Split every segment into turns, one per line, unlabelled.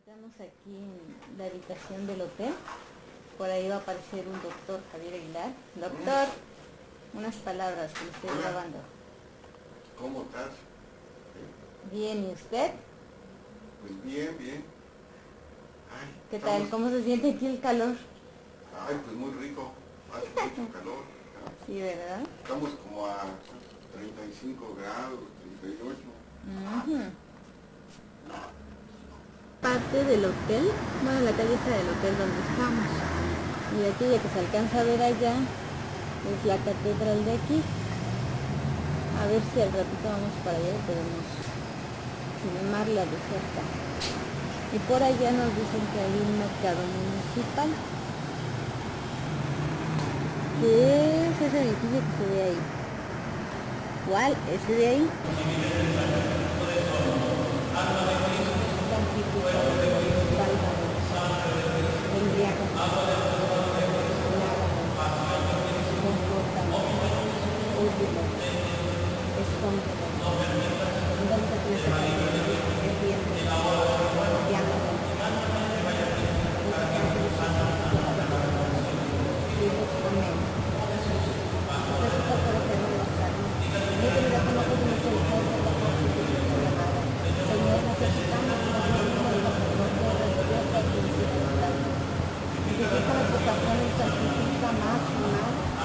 Estamos aquí en la habitación del hotel. Por ahí va a aparecer un doctor, Javier Aguilar. Doctor, unas palabras que le estoy grabando.
¿Cómo estás?
Bien, ¿y usted?
Pues bien, bien. Ay,
¿Qué tal? ¿Cómo se siente aquí el calor?
Ay, pues muy rico. Hace mucho calor.
Sí, ¿verdad?
Estamos como a 35 grados, 38.
Parte del hotel, bueno, la calle está del hotel donde estamos. Y aquella que se alcanza a ver allá es la catedral de aquí. A ver si al ratito vamos para allá y podemos filmarla de cerca. Y por allá nos dicen que hay un mercado municipal. ¿Qué es ese edificio que se ve ahí? ¿Cuál? ¿Ese de ahí?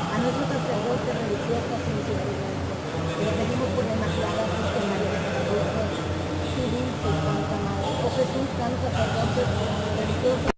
A nuestros sacerdotes religiosas y misericordiosas, le pedimos por la Inmaculada Virgen María de Guadalupe, su dulce y santa madre, por Jesús, santos sacerdotes religiosos.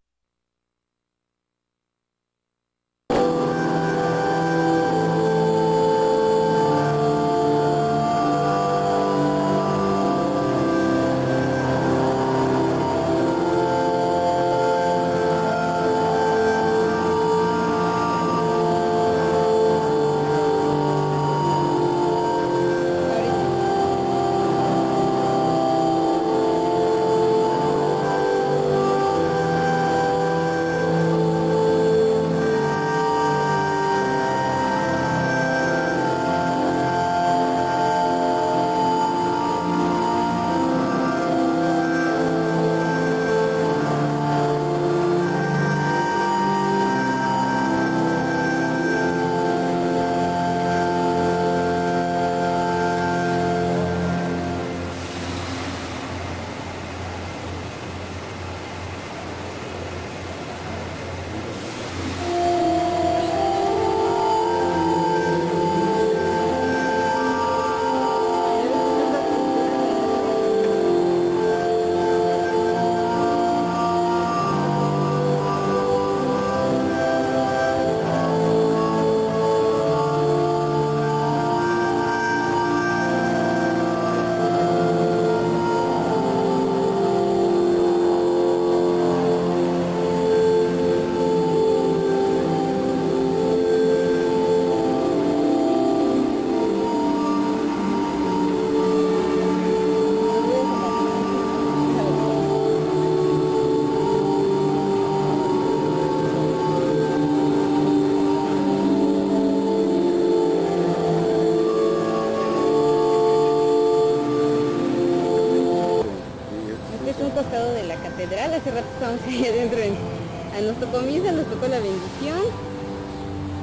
De la catedral, hace rato estábamos ahí adentro, a nuestro comienzo nos tocó la bendición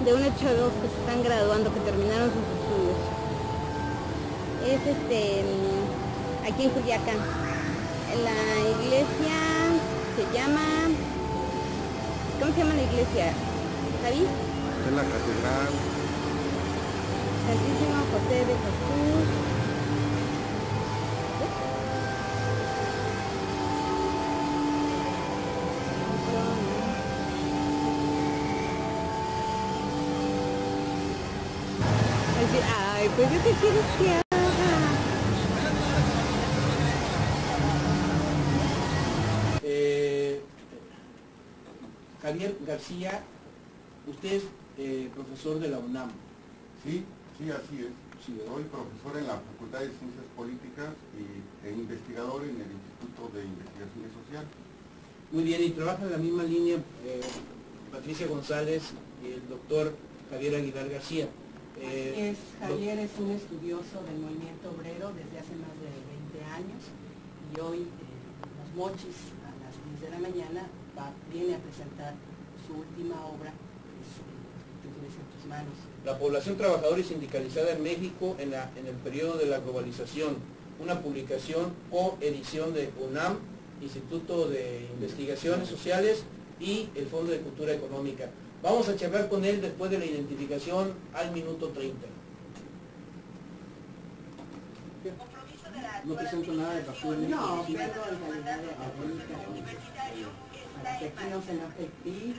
de unos chavos que se están graduando, que terminaron sus estudios. Es aquí en Culiacán. La iglesia se llama, ¿cómo se llama la iglesia? ¿Javi?
Es la catedral.
Santísimo José de Jesús. Ay, pues yo te quiero que haga.
Javier García, usted es profesor de la UNAM.
Sí, sí, así es. Sí, soy profesor en la Facultad de Ciencias Políticas e investigador en el Instituto de Investigaciones Sociales.
Muy bien, y trabaja en la misma línea Patricia González y el doctor Javier Aguilar García.
Javier es un estudioso del movimiento obrero desde hace más de 20 años y hoy Los Mochis, a las 10 de la mañana, viene a presentar su última obra, que tienes en tus manos.
La población trabajadora y sindicalizada en México en el periodo de la globalización, una publicación coedición de UNAM, Instituto de Investigaciones Sociales y el Fondo de Cultura Económica. Vamos a charlar con él después de la identificación al minuto 30.
No presento nada de basura.
No, vengo en calidad de académica, para que aquí no se enoje el PIB.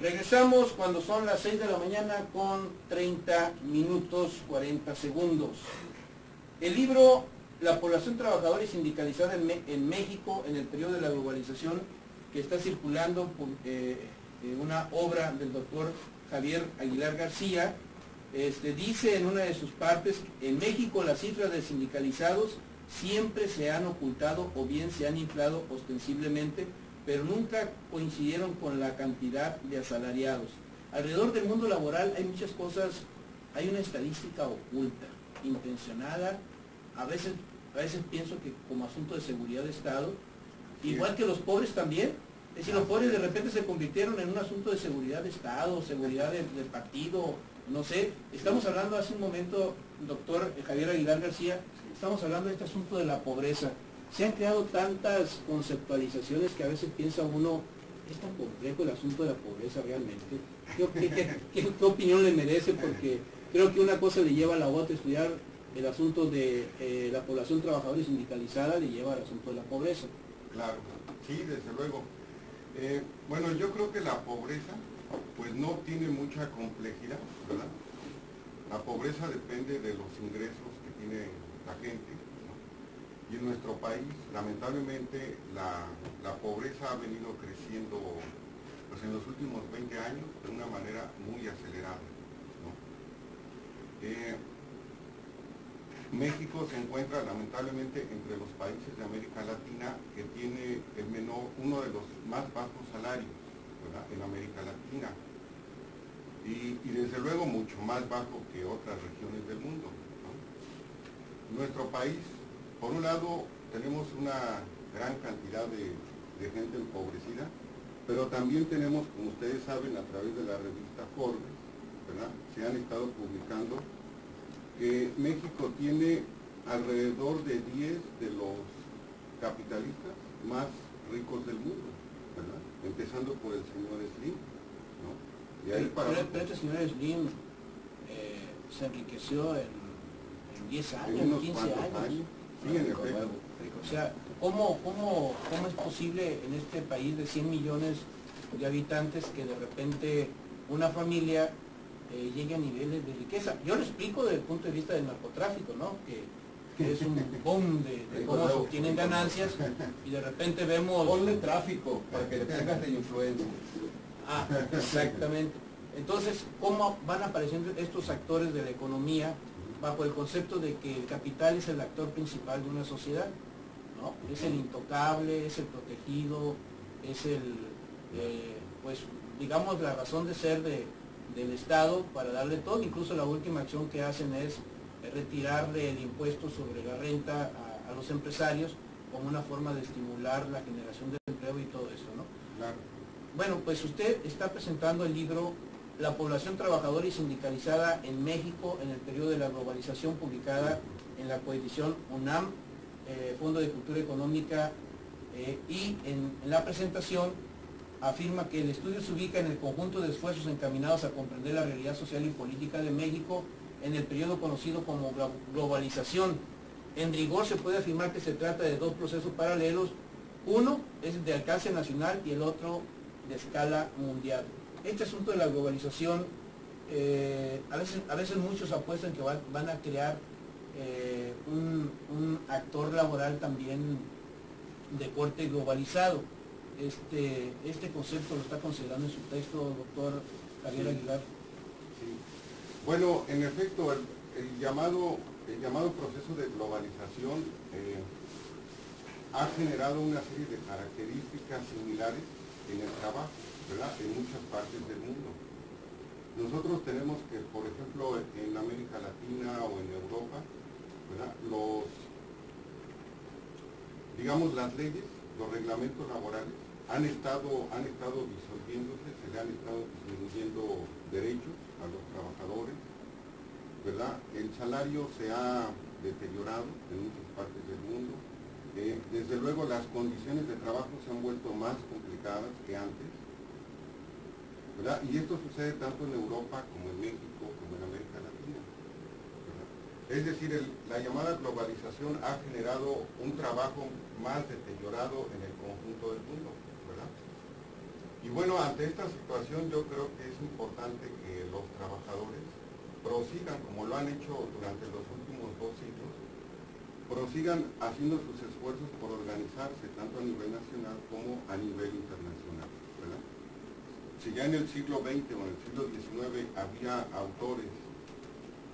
Regresamos cuando son las 6 de la mañana con 30 minutos 40 segundos. El libro La población trabajadora y sindicalizada en México en el periodo de la globalización, que está circulando por una obra del doctor Javier Aguilar García, dice en una de sus partes: en México las cifras de sindicalizados siempre se han ocultado o bien se han inflado ostensiblemente, pero nunca coincidieron con la cantidad de asalariados. Alrededor del mundo laboral hay muchas cosas, hay una estadística oculta, intencionada, a veces pienso que como asunto de seguridad de Estado, igual que los pobres también. Es decir, los pobres de repente se convirtieron en un asunto de seguridad de Estado, seguridad del partido, no sé. Estamos hablando hace un momento, doctor Javier Aguilar García, estamos hablando de este asunto de la pobreza. Se han creado tantas conceptualizaciones que a veces piensa uno, ¿es tan complejo el asunto de la pobreza realmente? ¿Qué opinión le merece? Porque creo que una cosa le lleva a la otra. Estudiar el asunto de la población trabajadora y sindicalizada le lleva al asunto de la pobreza.
Claro, sí, desde luego. Bueno, yo creo que la pobreza pues no tiene mucha complejidad, ¿verdad? La pobreza depende de los ingresos que tiene la gente, ¿no? Y en nuestro país, lamentablemente, la pobreza ha venido creciendo pues en los últimos 20 años de una manera muy acelerada, ¿no? México se encuentra lamentablemente entre los países de América Latina que tiene uno de los más bajos salarios, ¿verdad?, en América Latina, y desde luego mucho más bajo que otras regiones del mundo, ¿no? Nuestro país, por un lado, tenemos una gran cantidad de gente empobrecida, pero también tenemos, como ustedes saben, a través de la revista Forbes, ¿verdad?, se han estado publicando que México tiene alrededor de 10 de los capitalistas más ricos del mundo, ¿verdad?, empezando por el señor Slim, ¿no? Y ahí
pero este señor Slim se enriqueció en 10 años,
en unos
15
años. Sí, en efecto.
O sea, ¿cómo es posible en este país de 100 millones de habitantes que de repente una familia llegue a niveles de riqueza? Yo lo explico desde el punto de vista del narcotráfico, ¿no? Que es un boom de cómo se obtienen ganancias y de repente vemos...
Ponle tráfico para que le tengas de influencia.
Ah, exactamente. Entonces, ¿cómo van apareciendo estos actores de la economía bajo el concepto de que el capital es el actor principal de una sociedad, ¿no? Es el intocable, es el protegido, es pues, digamos, la razón de ser del Estado para darle todo. Incluso la última acción que hacen es retirarle el impuesto sobre la renta a los empresarios como una forma de estimular la generación de empleo y todo eso, ¿no?
Claro.
Bueno, pues usted está presentando el libro La población trabajadora y sindicalizada en México en el periodo de la globalización, publicada en la coedición UNAM, Fondo de Cultura Económica, y en la presentación afirma que el estudio se ubica en el conjunto de esfuerzos encaminados a comprender la realidad social y política de México en el periodo conocido como globalización. En rigor se puede afirmar que se trata de dos procesos paralelos, uno es de alcance nacional y el otro de escala mundial. Este asunto de la globalización, a veces muchos apuestan que van a crear un actor laboral también de corte globalizado. Este concepto lo está considerando en su texto, doctor Javier Aguilar.
Sí. Bueno, en efecto, el llamado proceso de globalización ha generado una serie de características similares en el trabajo, ¿verdad?, en muchas partes del mundo. Nosotros tenemos que, por ejemplo, en América Latina o en Europa, ¿verdad?, los digamos, las leyes, los reglamentos laborales han estado disolviéndose, se le han estado disminuyendo derechos a los trabajadores, ¿verdad? El salario se ha deteriorado en muchas partes del mundo. Desde luego las condiciones de trabajo se han vuelto más complicadas que antes, ¿verdad? Y esto sucede tanto en Europa como en México, como en América Latina, ¿verdad? Es decir, la llamada globalización ha generado un trabajo más deteriorado en el conjunto del mundo, ¿verdad? Y bueno, ante esta situación yo creo que es importante que los trabajadores prosigan, como lo han hecho durante los últimos 2 siglos, prosigan haciendo sus esfuerzos por organizarse tanto a nivel nacional como a nivel internacional, ¿verdad? Si ya en el siglo XX o en el siglo XIX había autores,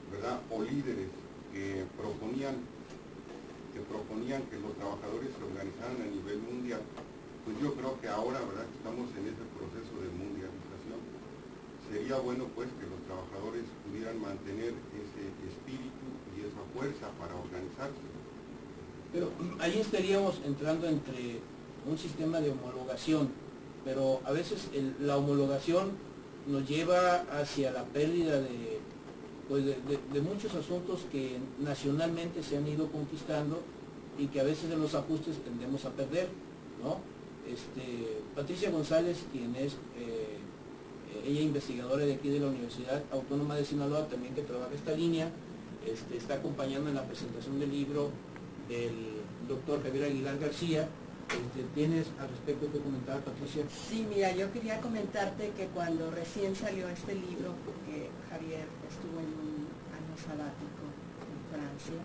¿verdad?, o líderes que proponían que los trabajadores se organizaran a nivel mundial, pues yo creo que ahora, ¿verdad?, estamos en ese proceso de mundialización. Sería bueno pues que los trabajadores pudieran mantener ese espíritu y esa fuerza para organizarse.
Pero ahí estaríamos entrando entre un sistema de homologación, pero a veces la homologación nos lleva hacia la pérdida de muchos asuntos que nacionalmente se han ido conquistando y que a veces en los ajustes tendemos a perder, ¿no? Patricia González, quien es ella investigadora de aquí de la Universidad Autónoma de Sinaloa, también que trabaja esta línea, está acompañando en la presentación del libro del doctor Javier Aguilar García. ¿Tienes al respecto que comentar, Patricia?
Sí, mira, yo quería comentarte que cuando recién salió este libro, porque Javier estuvo en un año sabático en Francia,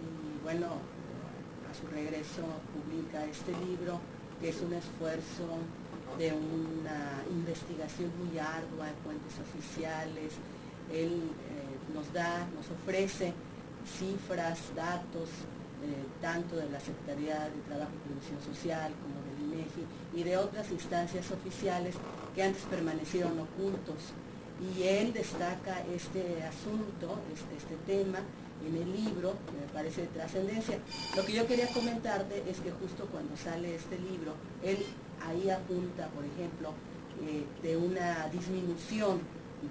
y bueno, a su regreso publica este libro, que es un esfuerzo de una investigación muy ardua de fuentes oficiales. Él nos ofrece cifras, datos, tanto de la Secretaría de Trabajo y Previsión Social como del INEGI y de otras instancias oficiales que antes permanecieron ocultos. Y él destaca este asunto, este tema, en el libro, que me parece de trascendencia. Lo que yo quería comentarte es que justo cuando sale este libro, él ahí apunta, por ejemplo, de una disminución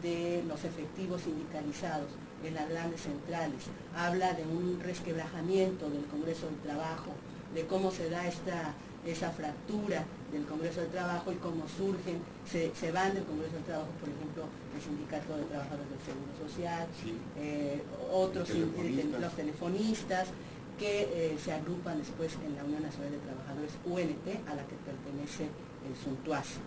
de los efectivos sindicalizados en las grandes centrales. Habla de un resquebrajamiento del Congreso del Trabajo, de cómo se da esa fractura del Congreso del Trabajo y cómo surgen, se van del Congreso del Trabajo, por ejemplo, el Sindicato de Trabajadores del Seguro Social, sí, otros, los telefonistas, que se agrupan después en la Unión Nacional de Trabajadores, UNT, a la que pertenece el SUNTUAS.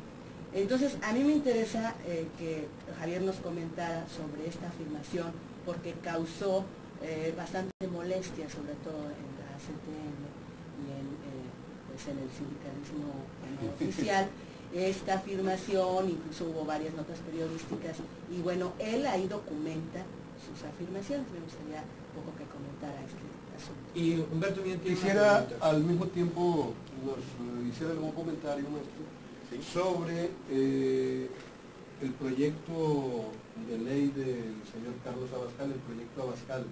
Entonces, a mí me interesa que Javier nos comentara sobre esta afirmación, porque causó bastante molestia, sobre todo en la CTM y en el sindicalismo oficial, esta afirmación. Incluso hubo varias notas periodísticas, y bueno, él ahí documenta sus afirmaciones. Me gustaría un poco que comentara este asunto.
Y Humberto,
quisiera al mismo tiempo nos hiciera algún comentario, maestro, ¿sí?, sobre el proyecto de ley del señor Carlos Abascal, el proyecto Abascal,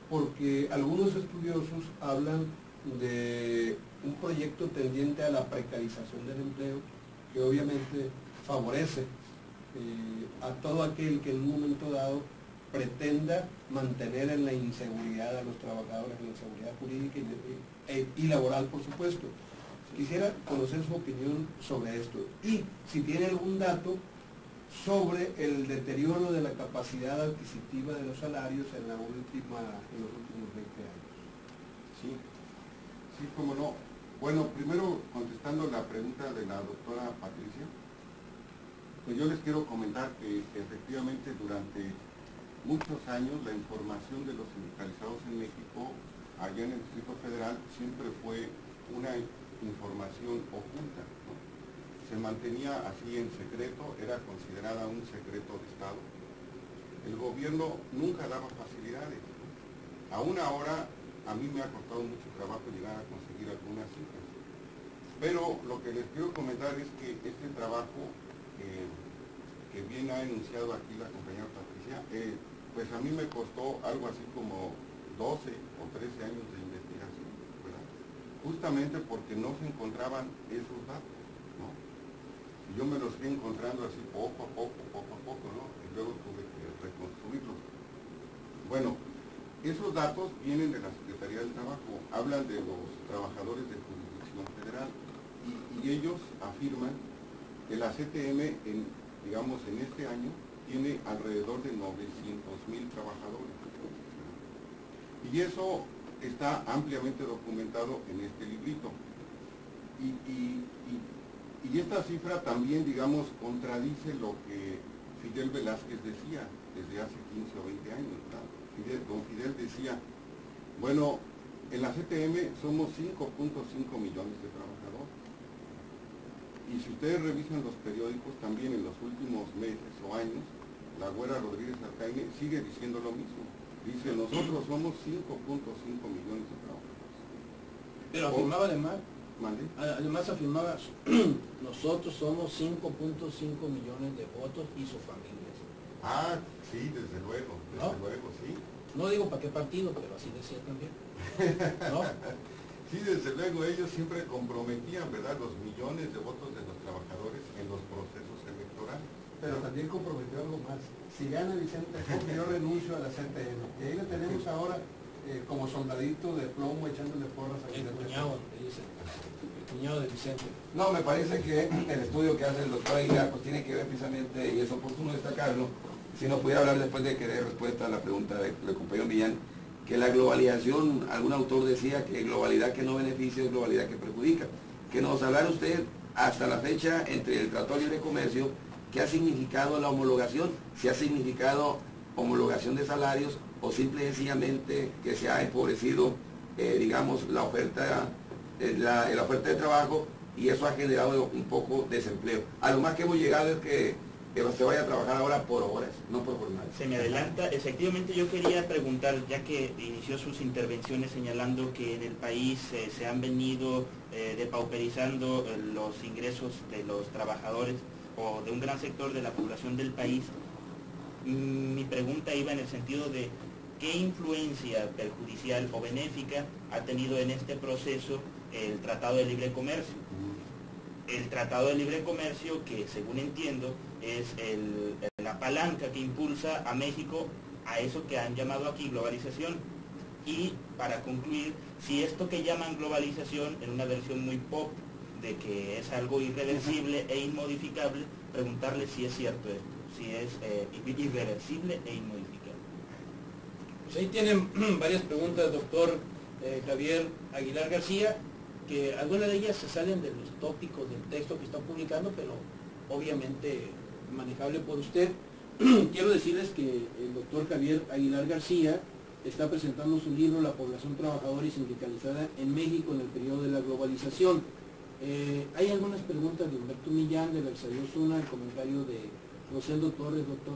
porque algunos estudiosos hablan de un proyecto tendiente a la precarización del empleo, que obviamente favorece a todo aquel que en un momento dado pretenda mantener en la inseguridad a los trabajadores, en la inseguridad jurídica y laboral, por supuesto. Quisiera conocer su opinión sobre esto y si tiene algún dato sobre el deterioro de la capacidad adquisitiva de los salarios en los últimos 20 años.
Sí, cómo no. Bueno, primero contestando la pregunta de la doctora Patricia, pues yo les quiero comentar que efectivamente durante muchos años la información de los sindicalizados en México, allá en el Distrito Federal, siempre fue una información oculta, ¿no? Se mantenía así en secreto, era considerada un secreto de Estado. El gobierno nunca daba facilidades, ¿no? Aún ahora a mí me ha costado mucho trabajo llegar a conseguir algunas cifras. Pero lo que les quiero comentar es que este trabajo que bien ha enunciado aquí la compañera Patricia, pues a mí me costó algo así como 12 o 13 años de investigación, ¿verdad? justamente porque no se encontraban esos datos, ¿no? Y yo me los fui encontrando así poco a poco, ¿no? Y luego tuve que reconstruirlos. Bueno, esos datos vienen de la Secretaría del Trabajo, hablan de los trabajadores de jurisdicción federal y ellos afirman que la CTM, digamos, en este año tiene alrededor de 900,000 trabajadores. Y eso está ampliamente documentado en este librito. Y esta cifra también, digamos, contradice lo que Fidel Velázquez decía desde hace 15 o 20 años, ¿verdad? Don Fidel decía, bueno, en la CTM somos 5.5 millones de trabajadores. Y si ustedes revisan los periódicos, también en los últimos meses o años, la güera Rodríguez Arcaine sigue diciendo lo mismo. Dice, nosotros somos 5.5 millones de trabajadores.
Pero afirmaba además,
¿Mande?
además afirmaba, nosotros somos 5.5 millones de votos y sus familias.
Ah, sí, desde luego, sí.
No digo para qué partido, pero así decía también. ¿No?
Sí, desde luego, ellos siempre comprometían, ¿verdad?, los millones de votos de los trabajadores en los procesos electorales.
Pero también comprometió algo más. Si gana Vicente Fox, yo renuncio a la CTM. Y ahí lo tenemos ahora como soldadito de plomo echándole porras a Vicente Fox.
El cuñado de Vicente.
No, me parece que el estudio que hace el doctor Aguilar pues tiene que ver precisamente, y es oportuno destacarlo, si nos pudiera hablar después de que dé respuesta a la pregunta del compañero Millán, que la globalización, algún autor decía que globalidad que no beneficia es globalidad que perjudica. Que nos hablara usted hasta la fecha entre el Tratado de Libre Comercio, ¿qué ha significado la homologación? Si ha significado homologación de salarios o simple y sencillamente que se ha empobrecido, digamos, la oferta de trabajo y eso ha generado un poco de desempleo. A lo más que hemos llegado es que se vaya a trabajar ahora por horas, no por jornadas.
Se me adelanta, efectivamente yo quería preguntar, ya que inició sus intervenciones señalando que en el país se han venido depauperizando los ingresos de los trabajadores o de un gran sector de la población del país, mi pregunta iba en el sentido de qué influencia perjudicial o benéfica ha tenido en este proceso el Tratado de Libre Comercio. El Tratado de Libre Comercio, que según entiendo es la palanca que impulsa a México a eso que han llamado aquí globalización. Y para concluir, si esto que llaman globalización en una versión muy pop de que es algo irreversible e inmodificable, preguntarle si es cierto esto, si es irreversible e inmodificable.
Pues ahí tienen varias preguntas, doctor Javier Aguilar García, que algunas de ellas se salen de los tópicos del texto que está publicando, pero obviamente manejable por usted. Quiero decirles que el doctor Javier Aguilar García está presentando su libro La población trabajadora y sindicalizada en México en el periodo de la globalización. Hay algunas preguntas de Humberto Millán, de Versailles Osuna, el comentario de Rosendo Torres, doctor.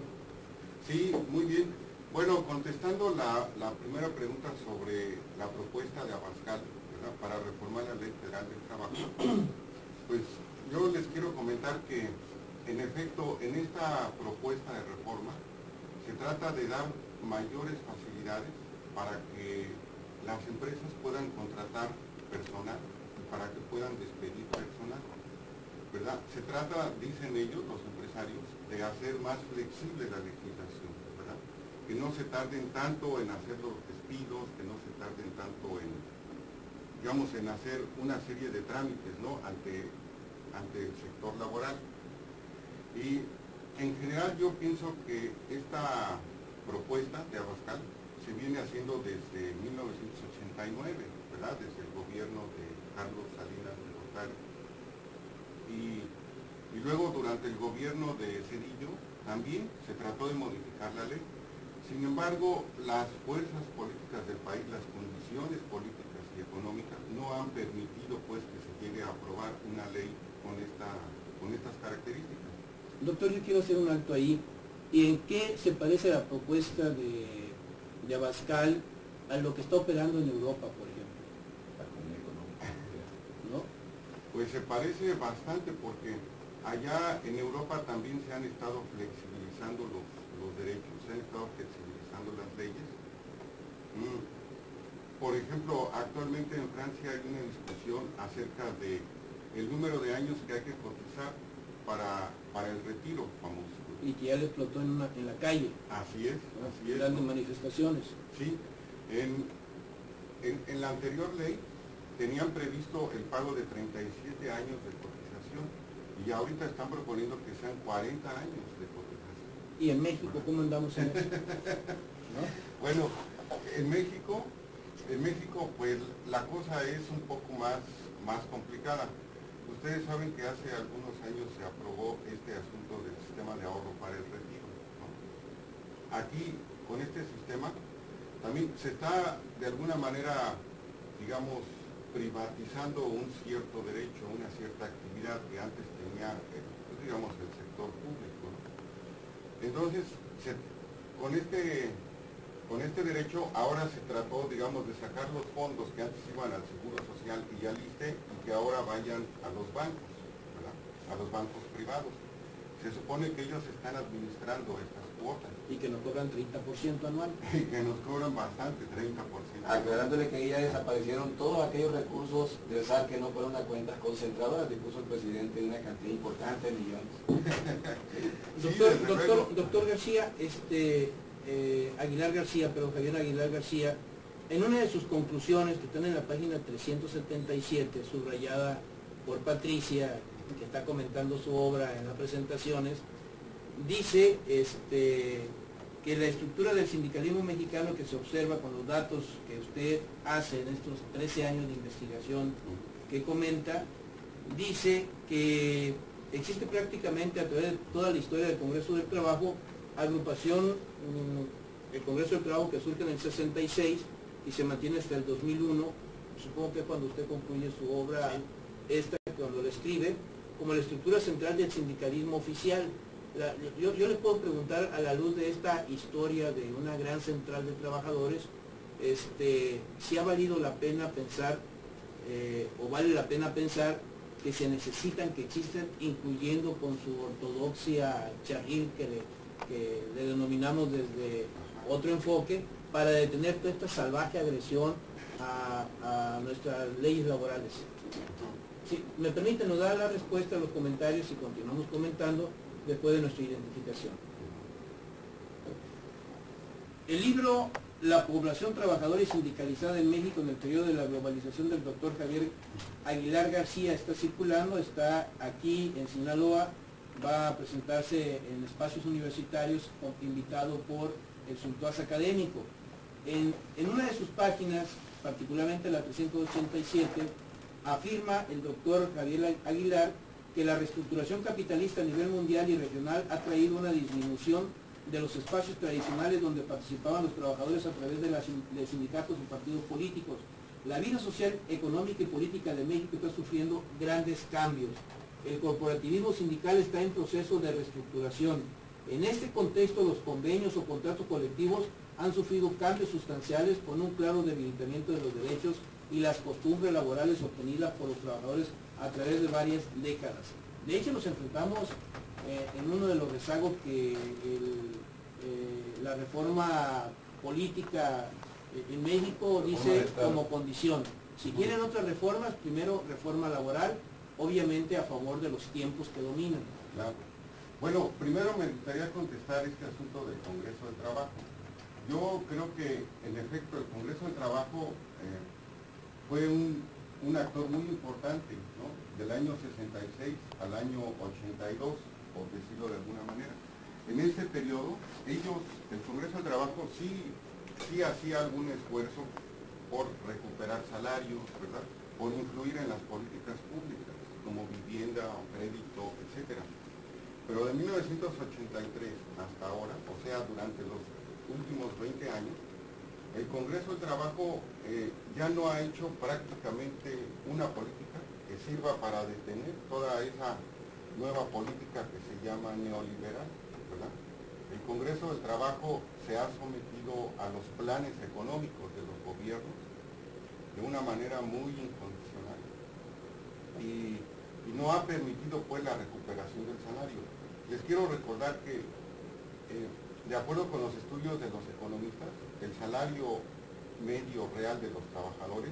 Sí, muy bien. Bueno, contestando la primera pregunta sobre la propuesta de Abascal, ¿verdad?, para reformar la Ley Federal del Trabajo, pues yo les quiero comentar que, en efecto, en esta propuesta de reforma se trata de dar mayores facilidades para que las empresas puedan contratar personal, para que puedan despedir personal, ¿verdad? Se trata, dicen ellos, los empresarios, de hacer más flexible la legislación, ¿verdad? Que no se tarden tanto en hacer los despidos, que no se tarden tanto en, digamos, en hacer una serie de trámites, ¿no?, ante el sector laboral. Y en general yo pienso que esta propuesta de Abascal se viene haciendo desde 1989, ¿verdad?, desde el gobierno de Carlos Salinas de Gortari. Y luego durante el gobierno de Zedillo también se trató de modificar la ley. Sin embargo, las fuerzas políticas del país, las condiciones políticas y económicas no han permitido pues que se llegue a aprobar una ley con estas características.
Doctor, yo quiero hacer un alto ahí. ¿Y en qué se parece la propuesta de Abascal a lo que está operando en Europa, por ejemplo? ¿No?
Pues se parece bastante porque allá en Europa también se han estado flexibilizando los derechos, se han estado flexibilizando las leyes. por ejemplo, actualmente en Francia hay una discusión acerca de el número de años que hay que cotizar para el retiro famoso.
Y que ya le explotó en la calle.
Así es.
Grandes manifestaciones.
Sí. En la anterior ley tenían previsto el pago de 37 años de cotización y ahorita están proponiendo que sean 40 años de cotización.
¿Y en México cómo andamos en eso? ¿No?
Bueno, en México pues la cosa es un poco más complicada. Ustedes saben que hace algunos años se aprobó este asunto del sistema de ahorro para el retiro, ¿no? Aquí, con este sistema, también se está de alguna manera, digamos, privatizando un cierto derecho, una cierta actividad que antes tenía, digamos, el sector público, ¿no? Entonces, con este derecho ahora se trató, digamos, de sacar los fondos que antes iban al Seguro Social y al ISSSTE y que ahora vayan a los bancos, ¿verdad? A los bancos privados. Se supone que ellos están administrando estas cuotas.
Y que nos cobran 30% anual.
Y que nos cobran bastante, 30%.
Aclarándole que ahí ya desaparecieron todos aquellos recursos del SAT que no fueron a cuentas concentradoras, le puso el presidente una cantidad importante de millones.
Doctor García, Javier Aguilar García, en una de sus conclusiones que están en la página 377, subrayada por Patricia, que está comentando su obra en las presentaciones, dice que la estructura del sindicalismo mexicano que se observa con los datos que usted hace en estos 13 años de investigación que comenta, dice que existe prácticamente a través de toda la historia del Congreso del Trabajo, agrupación, el Congreso del Trabajo que surge en el 66 y se mantiene hasta el 2001, supongo que es cuando usted concluye su obra, cuando la escribe, como la estructura central del sindicalismo oficial. Yo les puedo preguntar, a la luz de esta historia de una gran central de trabajadores, si ha valido la pena pensar, o vale la pena pensar, que se necesitan, que existen, incluyendo con su ortodoxia charril que le denominamos desde otro enfoque, para detener toda esta salvaje agresión a nuestras leyes laborales. Si me permiten, nos da la respuesta a los comentarios y continuamos comentando después de nuestra identificación. El libro La población trabajadora y sindicalizada en México en el periodo de la globalización del doctor Javier Aguilar García está circulando, está aquí en Sinaloa, va a presentarse en espacios universitarios invitado por el Suntuaz académico. En una de sus páginas, particularmente la 387, afirma el doctor Javier Aguilar que la reestructuración capitalista a nivel mundial y regional ha traído una disminución de los espacios tradicionales donde participaban los trabajadores a través de sindicatos o partidos políticos. La vida social, económica y política de México está sufriendo grandes cambios. El corporativismo sindical está en proceso de reestructuración. En este contexto, los convenios o contratos colectivos han sufrido cambios sustanciales con un claro debilitamiento de los derechos y las costumbres laborales obtenidas por los trabajadores a través de varias décadas. De hecho, nos enfrentamos en uno de los rezagos que la reforma política en México dice como condición. Si quieren otras reformas, primero reforma laboral, obviamente a favor de los tiempos que dominan.
Claro. Bueno, primero me gustaría contestar este asunto del Congreso del Trabajo. Yo creo que, en efecto, el Congreso del Trabajo fue un actor muy importante, ¿no? Del año 66 al año 82, por decirlo de alguna manera. En ese periodo, el Congreso del Trabajo sí hacía algún esfuerzo por recuperar salarios, ¿verdad? Por influir en las políticas públicas, como vivienda, crédito, etcétera. Pero de 1983 hasta ahora, o sea, durante los últimos 20 años, el Congreso del Trabajo ya no ha hecho prácticamente una política que sirva para detener toda esa nueva política que se llama neoliberal, ¿verdad? El Congreso del Trabajo se ha sometido a los planes económicos de los gobiernos de una manera muy incondicional y no ha permitido pues la recuperación del salario. Les quiero recordar que, de acuerdo con los estudios de los economistas, el salario medio real de los trabajadores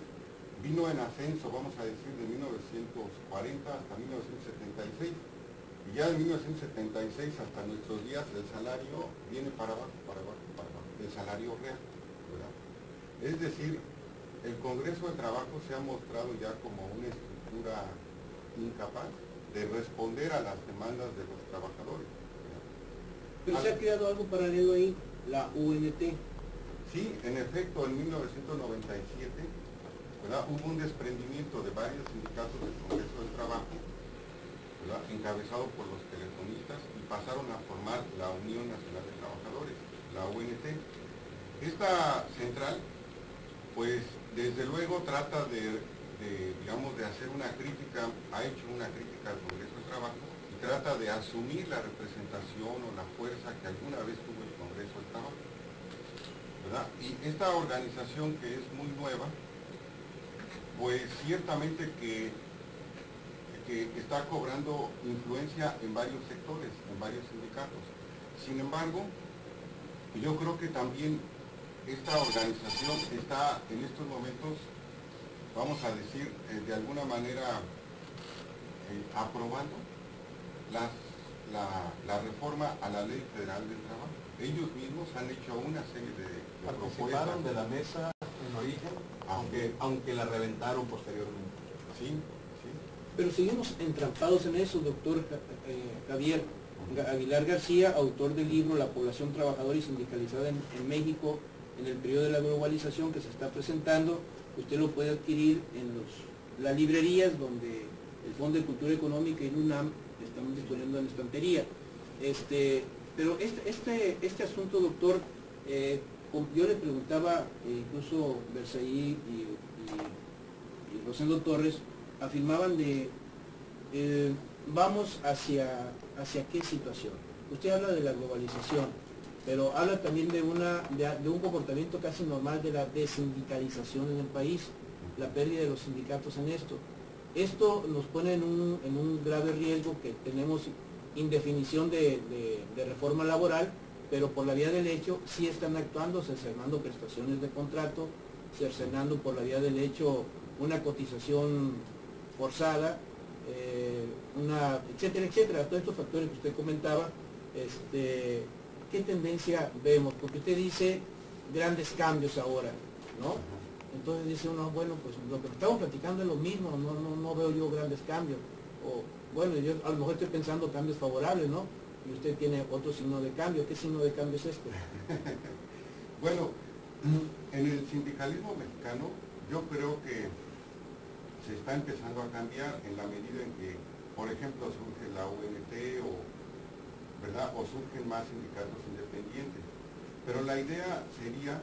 vino en ascenso, vamos a decir, de 1940 hasta 1976. Y ya de 1976 hasta nuestros días el salario viene para abajo, el salario real, ¿verdad? Es decir, el Congreso de Trabajo se ha mostrado ya como una estructura incapaz de responder a las demandas de los trabajadores, ¿verdad?
Pero se ha creado algo paralelo ahí, la UNT.
Sí, en efecto, en 1997, ¿verdad?, hubo un desprendimiento de varios sindicatos del Congreso del Trabajo, ¿verdad?, encabezado por los telefonistas, y pasaron a formar la Unión Nacional de Trabajadores, la UNT. Esta central, pues desde luego trata digamos, de hacer una crítica, ha hecho una crítica al Congreso del Trabajo y trata de asumir la representación o la fuerza que alguna vez tuvo el Congreso del Trabajo, ¿verdad? Y esta organización, que es muy nueva, pues ciertamente que está cobrando influencia en varios sectores, en varios sindicatos. Sin embargo, yo creo que también esta organización está en estos momentos, vamos a decir, de alguna manera aprobando la reforma a la Ley Federal del Trabajo. Ellos mismos han hecho una serie de propuestas.
Participaron de la mesa en origen, aunque la reventaron posteriormente.
Sí.
Pero seguimos entrampados en eso, doctor Javier Aguilar García, autor del libro La población trabajadora y sindicalizada en México en el periodo de la globalización, que se está presentando. Usted lo puede adquirir en las librerías donde el Fondo de Cultura Económica y el UNAM estamos disponiendo en la estantería. Pero este asunto, doctor, yo le preguntaba, incluso Berzaí y Rosendo Torres afirmaban vamos hacia qué situación. Usted habla de la globalización, pero habla también de un comportamiento casi normal de la desindicalización en el país, la pérdida de los sindicatos en esto. Esto nos pone en un grave riesgo, que tenemos indefinición de reforma laboral, pero por la vía del hecho sí están actuando, cercenando prestaciones de contrato, cercenando por la vía del hecho una cotización forzada, etcétera, etcétera. Todos estos factores que usted comentaba, ¿qué tendencia vemos? Porque usted dice grandes cambios ahora, ¿no? Entonces dice uno, bueno, pues lo que estamos platicando es lo mismo, no veo yo grandes cambios. O bueno, yo a lo mejor estoy pensando cambios favorables, ¿no? Y usted tiene otro signo de cambio. ¿Qué signo de cambio es este?
Bueno, en el sindicalismo mexicano yo creo que se está empezando a cambiar en la medida en que, por ejemplo, surge la UNT ¿verdad?, o surgen más sindicatos independientes. Pero la idea sería,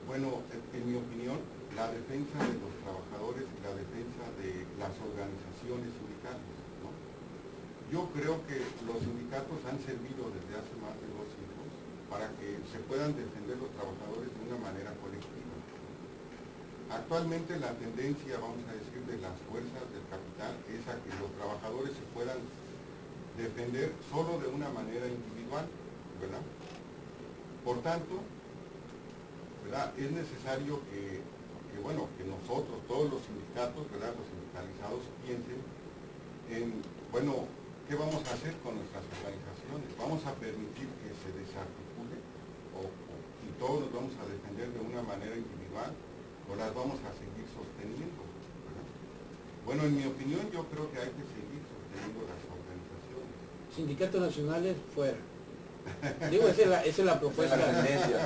bueno, en mi opinión, la defensa de los trabajadores y la defensa de las organizaciones sindicales, ¿no? Yo creo que los sindicatos han servido desde hace más de 2 siglos para que se puedan defender los trabajadores de una manera colectiva. Actualmente la tendencia, vamos a decir, de las fuerzas del capital es a que los trabajadores se puedan defender solo de una manera individual, ¿verdad? Por tanto, ¿verdad?, es necesario que nosotros, todos los sindicatos, ¿verdad?, los sindicalizados, piensen en, bueno, ¿qué vamos a hacer con nuestras organizaciones? ¿Vamos a permitir que se desarticule y todos nos vamos a defender de una manera individual, o las vamos a seguir sosteniendo, ¿verdad? Bueno, en mi opinión, yo creo que hay que seguir sosteniendo las organizaciones.
Sindicatos nacionales fuera. Digo, esa es la propuesta,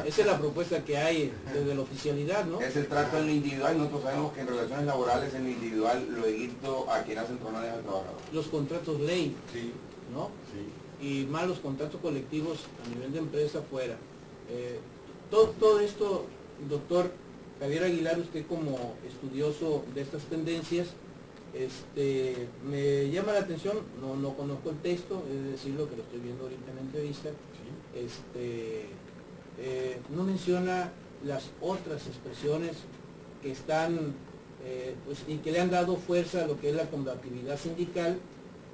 esa es la propuesta que hay desde la oficialidad, ¿no?
Es el trato en lo individual. Nosotros sabemos que en relaciones laborales, en lo individual, lo dicto a quien hacen jornales al trabajador.
Los contratos ley,
Sí,
¿no?
sí.
Y más los contratos colectivos a nivel de empresa fuera. Todo esto, doctor Javier Aguilar, usted como estudioso de estas tendencias, me llama la atención, no conozco el texto, es decir, lo que lo estoy viendo ahorita en la entrevista, no menciona las otras expresiones que están, pues, y que le han dado fuerza a lo que es la combatividad sindical,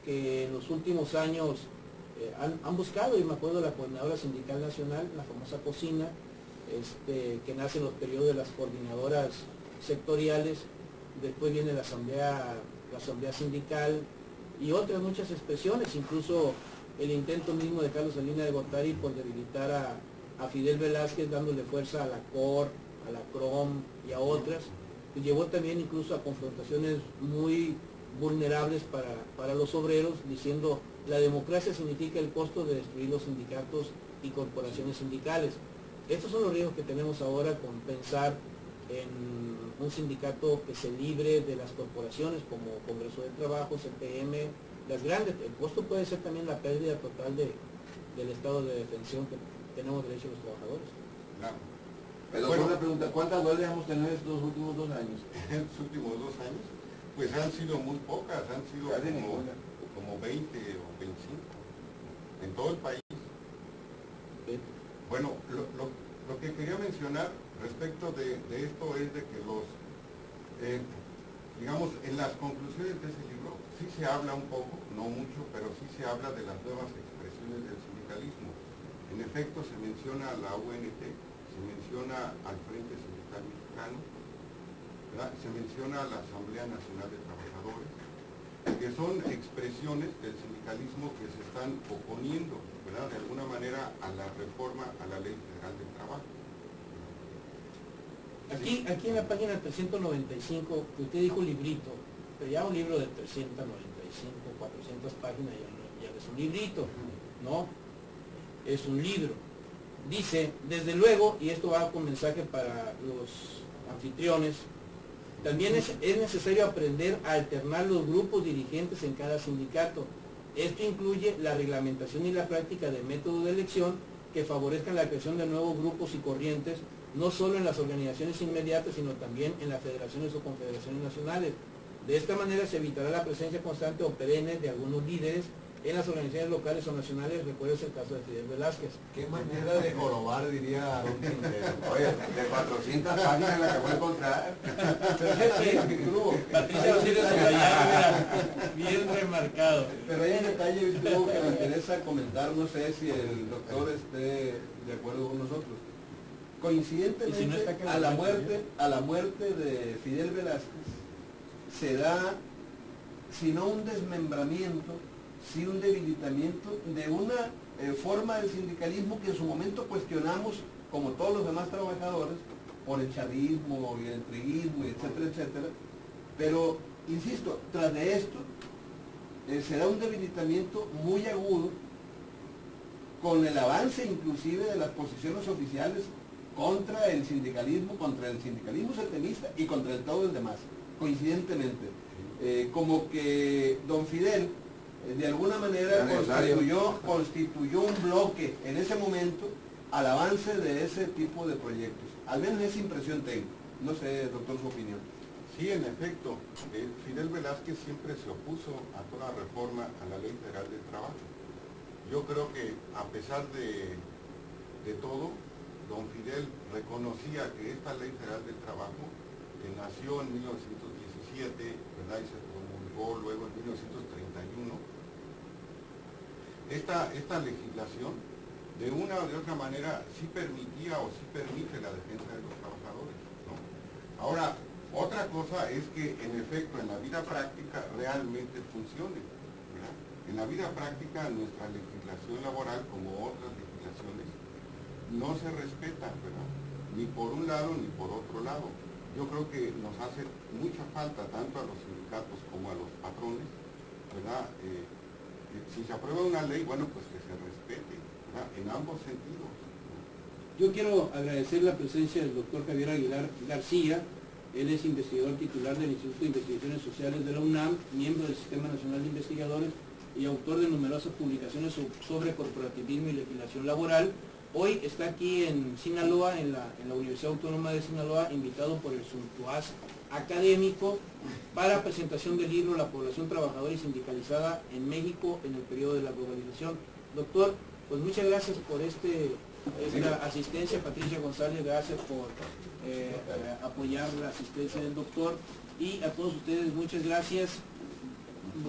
que en los últimos años han buscado, y me acuerdo de la Coordinadora Sindical Nacional, la famosa cocina, que nace en los periodos de las coordinadoras sectoriales, después viene la asamblea sindical y otras muchas expresiones, incluso el intento mismo de Carlos Salinas de Gortari por debilitar a Fidel Velázquez, dándole fuerza a la COR, a la CROM y a otras, pues llevó también incluso a confrontaciones muy vulnerables para los obreros, diciendo la democracia significa el costo de destruir los sindicatos y corporaciones sindicales. Estos son los riesgos que tenemos ahora con pensar en un sindicato que se libre de las corporaciones como Congreso del Trabajo, CPM, las grandes. El costo puede ser también la pérdida total del estado de defensión que tenemos derecho los trabajadores.
Claro.
Pero
Bueno,
una pregunta, ¿cuántas huelgas hemos tenido estos últimos 2 años?
En los últimos 2 años, pues han sido muy pocas, han sido
Casi
como 20 o 25 en todo el país. Bueno, lo que quería mencionar respecto de esto es de que digamos, en las conclusiones de ese libro sí se habla un poco, no mucho, pero sí se habla de las nuevas expresiones del sindicalismo. En efecto, se menciona la UNT, se menciona al Frente Sindical Mexicano, ¿verdad? Se menciona la Asamblea Nacional de Trabajadores, que son expresiones del sindicalismo que se están oponiendo, ¿verdad?, de alguna manera a la reforma a la Ley Federal del Trabajo.
Aquí en la página 395, que usted dijo librito, pero ya un libro de 395, 400 páginas ya no es un librito, ¿no? Es un libro. Dice, desde luego, y esto va con mensaje para los anfitriones, también es necesario aprender a alternar los grupos dirigentes en cada sindicato. Esto incluye la reglamentación y la práctica de métodos de elección que favorezcan la creación de nuevos grupos y corrientes, no solo en las organizaciones inmediatas, sino también en las federaciones o confederaciones nacionales. De esta manera se evitará la presencia constante o perenne de algunos líderes en las organizaciones locales o nacionales. Recuerdes el caso de Fidel Velázquez.
Qué manera de jorobar, diría don Quintero.
Oye, de 400 páginas la que voy a encontrar.
Patricia lo tiene subrayado, mira, bien remarcado.
Pero hay un detalle, viste, Hugo, que me interesa comentar, no sé si el doctor esté de acuerdo con nosotros. Coincidentemente,
Y si no está, que
a la muerte de Fidel Velázquez se da, si no un desmembramiento, sí un debilitamiento de una forma del sindicalismo que en su momento cuestionamos, como todos los demás trabajadores, por el chavismo y el entreguismo, etcétera, etcétera. Pero, insisto, tras de esto, se da un debilitamiento muy agudo con el avance inclusive de las posiciones oficiales contra el sindicalismo setemista y contra el todo el demás, coincidentemente. Como que don Fidel, de alguna manera constituyó un bloque en ese momento al avance de ese tipo de proyectos. Al menos esa impresión tengo. No sé, doctor, su opinión.
Sí, en efecto, Fidel Velázquez siempre se opuso a toda reforma a la Ley Federal del Trabajo. Yo creo que a pesar de todo, don Fidel reconocía que esta Ley Federal del Trabajo, que nació en 1917, ¿verdad?, y se promulgó luego en 1931, esta legislación de una o de otra manera sí permitía o sí permite la defensa de los trabajadores, ¿no? Ahora, otra cosa es que en efecto en la vida práctica realmente funcione, ¿verdad? En la vida práctica nuestra legislación laboral, como otras legislaciones, no se respeta, ¿verdad?, ni por un lado ni por otro lado. Yo creo que nos hace mucha falta tanto a los sindicatos como a los patrones, ¿verdad? Si se aprueba una ley, bueno, pues que se respete, ¿verdad?, en ambos sentidos.
Yo quiero agradecer la presencia del doctor Javier Aguilar García. Él es investigador titular del Instituto de Investigaciones Sociales de la UNAM, miembro del Sistema Nacional de Investigadores y autor de numerosas publicaciones sobre corporativismo y legislación laboral. Hoy está aquí en Sinaloa, en la Universidad Autónoma de Sinaloa, invitado por el Suntuaz académico para presentación del libro La población trabajadora y sindicalizada en México en el periodo de la globalización. Doctor, pues muchas gracias por esta asistencia. Patricia González, gracias por apoyar la asistencia del doctor. Y a todos ustedes, muchas gracias.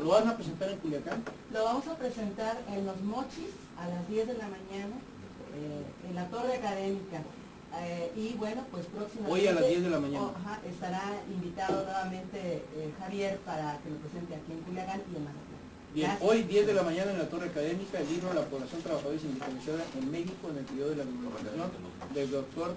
¿Lo van a presentar en Culiacán?
Lo vamos a presentar en Los Mochis a las 10 de la mañana, en la Torre Académica. Y bueno, pues próximamente...
Hoy a las 10 de la mañana.
Estará invitado nuevamente Javier para que lo presente aquí en Culiacán y en Mazatlán.
Bien,
Gracias.
hoy 10 de la mañana en la Torre Académica, el libro La población trabajadora y sindicalizada en México en el periodo de la globalización, del doctor